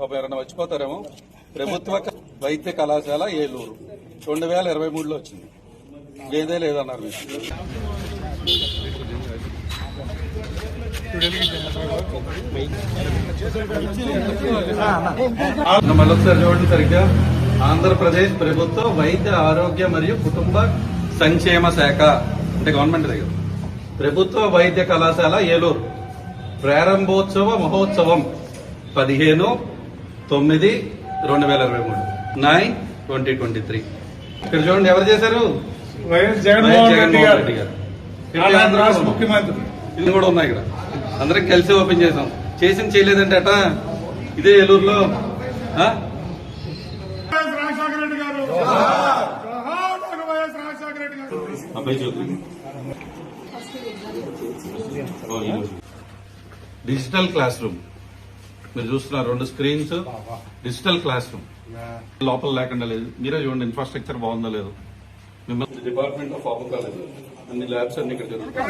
పాపం ఎవరైనా మర్చిపోతారేమో. ప్రభుత్వ వైద్య కళాశాల ఏలూరు 2023లో వచ్చింది. లేదే లేదన్నారు మీరు. మళ్ళొకసారి చూడండి సరిగ్గా. ఆంధ్రప్రదేశ్ ప్రభుత్వ వైద్య ఆరోగ్య మరియు కుటుంబ సంక్షేమ శాఖ అంటే గవర్నమెంట్ దగ్గర ప్రభుత్వ వైద్య కళాశాల ఏలూరు ప్రారంభోత్సవ మహోత్సవం 15/9/2023 9/2023. ఇక్కడ చూడండి ఎవరు చేశారు? వైఎస్ జగన్మోహన్ రెడ్డి గారు ముఖ్యమంత్రి. ఇది కూడా ఉన్నాయి ఇక్కడ. అందరం కలిసి ఓపెన్ చేసాం. చేయలేదంటే అట ఇదే ఏలూరులో. రాజశేఖర రెడ్డి గారు అబ్బాయి చూద్దాం. డిజిటల్ క్లాస్ రూమ్ మీరు చూస్తున్నారు. 2 స్క్రీన్స్, డిజిటల్ క్లాస్ రూమ్. లోపల లేకుండా లేదు. మీరే చూడండి ఇన్ఫ్రాస్ట్రక్చర్ బాగుందో లేదు. మిమ్మల్ని డిపార్ట్మెంట్ ఆఫ్ ఫార్మా కాలేజ్ అన్ని ల్యాబ్స్ అన్ని ఇక్కడ జరుగుతాయి.